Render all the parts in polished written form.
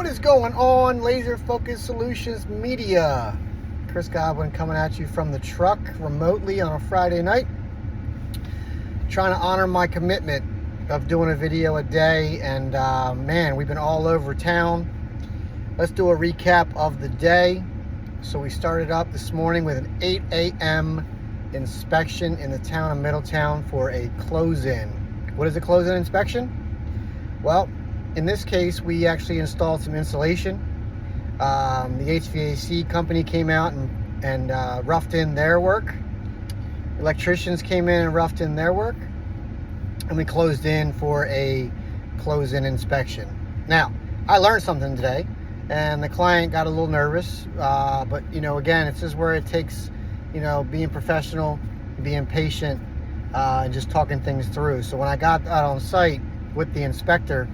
What is going on, Laser Focus Solutions Media? Chris Godwin coming at you from the truck remotely on a Friday night. Trying to honor my commitment of doing a video a day, and man, we've been all over town. Let's do a recap of the day. So we started up this morning with an 8 a.m. inspection in the town of Middletown for a close-in. What is a close-in inspection? Well, in this case, we actually installed some insulation. The HVAC company came out and roughed in their work. Electricians came in and roughed in their work. And we closed in for a close-in inspection. Now, I learned something today, and the client got a little nervous. But, again, it's just where it takes, being professional, being patient, and just talking things through. So when I got out on site with the inspector,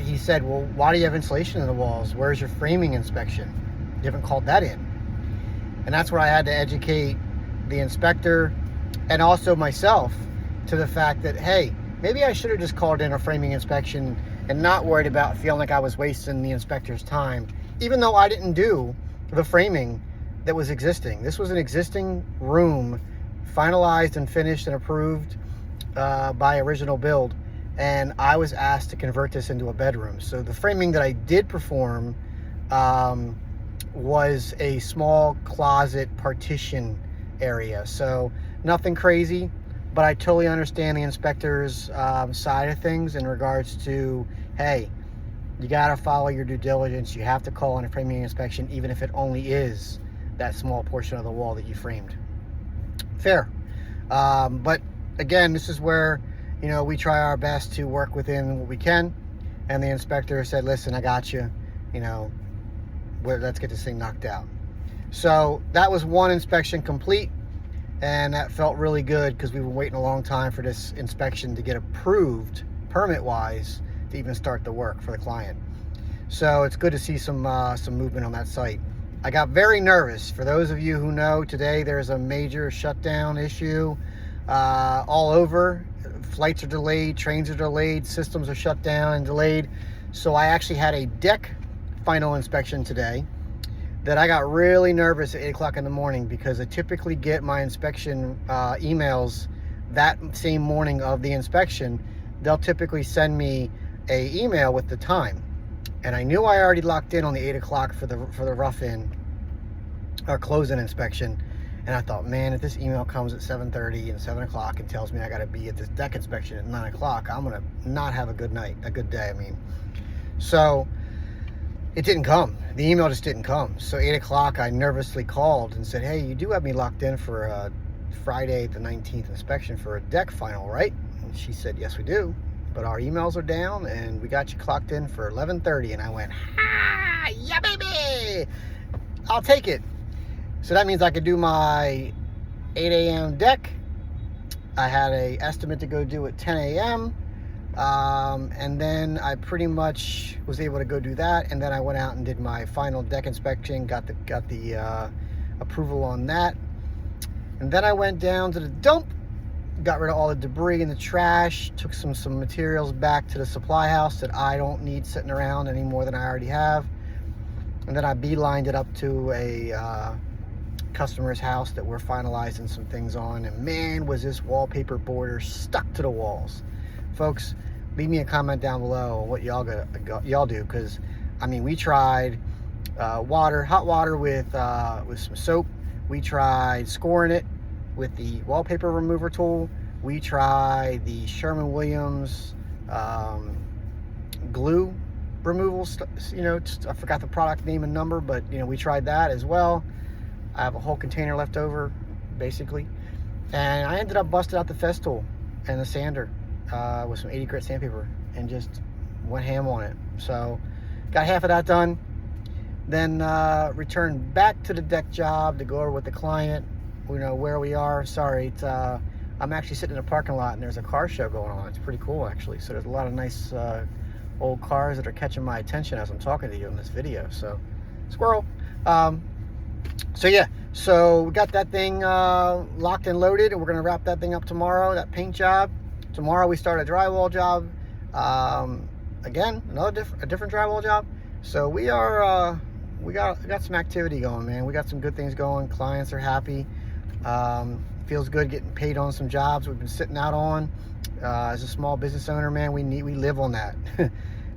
he said, well, why do you have insulation in the walls? Where's your framing inspection? You haven't called that in. And that's where I had to educate the inspector and also myself to the fact that, hey, maybe I should have just called in a framing inspection and not worried about feeling like I was wasting the inspector's time, even though I didn't do the framing that was existing. This was an existing room, finalized and finished and approved by original build. And I was asked to convert this into a bedroom. So the framing that I did perform was a small closet partition area. So nothing crazy, but I totally understand the inspector's side of things in regards to, hey, you gotta follow your due diligence. You have to call in a framing inspection, even if it only is that small portion of the wall that you framed. Fair. But again, this is where we try our best to work within what we can. And the inspector said, listen, I got you. Let's get this thing knocked out. So that was one inspection complete. And that felt really good because we were waiting a long time for this inspection to get approved permit-wise to even start the work for the client. So it's good to see some movement on that site. I got very nervous. For those of you who know, today there's a major shutdown issue all over. Flights are delayed, trains are delayed, systems are shut down and delayed. So I actually had a deck final inspection today that I got really nervous at 8 o'clock in the morning because I typically get my inspection emails that same morning of the inspection. They'll typically send me a email with the time. And I knew I already locked in on the 8 o'clock for the rough-in or close-in inspection. And I thought, man, if this email comes at 7:30 and 7 o'clock and tells me I got to be at this deck inspection at 9 o'clock, I'm going to not have a good day. So it didn't come. The email just didn't come. So 8 o'clock, I nervously called and said, hey, you do have me locked in for a Friday the 19th inspection for a deck final, right? And she said, yes, we do. But our emails are down and we got you clocked in for 11:30. And I went, yeah, baby, I'll take it. So that means I could do my 8 a.m. deck. I had an estimate to go do at 10 a.m. And then I pretty much was able to go do that. And then I went out and did my final deck inspection, got the approval on that. And then I went down to the dump, got rid of all the debris and the trash, took some materials back to the supply house that I don't need sitting around any more than I already have. And then I beelined it up to a customer's house that we're finalizing some things on, and man, was this wallpaper border stuck to the walls. Folks, leave me a comment down below on what y'all do, because we tried hot water with some soap. We tried scoring it with the wallpaper remover tool. We tried the Sherwin-Williams glue removal. I forgot the product name and number, but we tried that as well. I have a whole container left over, basically. And I ended up busting out the Festool and the sander with some 80 grit sandpaper and just went ham on it. So got half of that done. Then returned back to the deck job to go over with the client, where we are. Sorry, I'm actually sitting in a parking lot and there's a car show going on. It's pretty cool, actually. So there's a lot of nice old cars that are catching my attention as I'm talking to you in this video. So, squirrel. So we got that thing locked and loaded, and we're going to wrap that thing up tomorrow, that paint job. Tomorrow we start a drywall job. Again, a different drywall job. So we are, we got some activity going, man. We got some good things going. Clients are happy. Feels good getting paid on some jobs we've been sitting out on. As a small business owner, man, we live on that.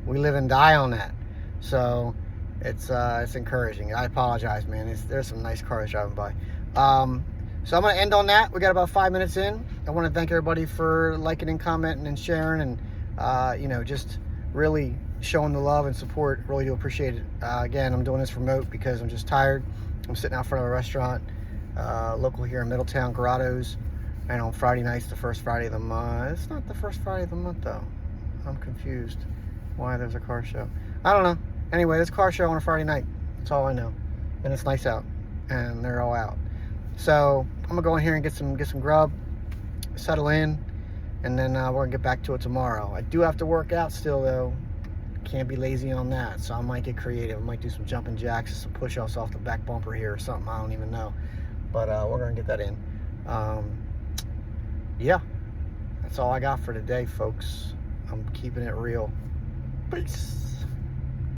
We live and die on that. So it's encouraging. I apologize, man. There's some nice cars driving by. So I'm going to end on that. We got about 5 minutes in. I want to thank everybody for liking and commenting and sharing, and you know, just really showing the love and support. Really do appreciate it. Again, I'm doing this remote because I'm just tired. I'm sitting out front of a restaurant, local here in Middletown, Grotto's, and on Friday nights, the first Friday of the month. It's not the first Friday of the month though. I'm confused why there's a car show. I don't know. Anyway, there's a car show on a Friday night. That's all I know. And it's nice out, and they're all out. So I'm gonna go in here and get some grub, settle in, and then we're gonna get back to it tomorrow. I do have to work out still though. Can't be lazy on that, so I might get creative. I might do some jumping jacks, some push-offs off the back bumper here or something. I don't even know, but we're gonna get that in. Yeah, that's all I got for today, folks. I'm keeping it real. Peace.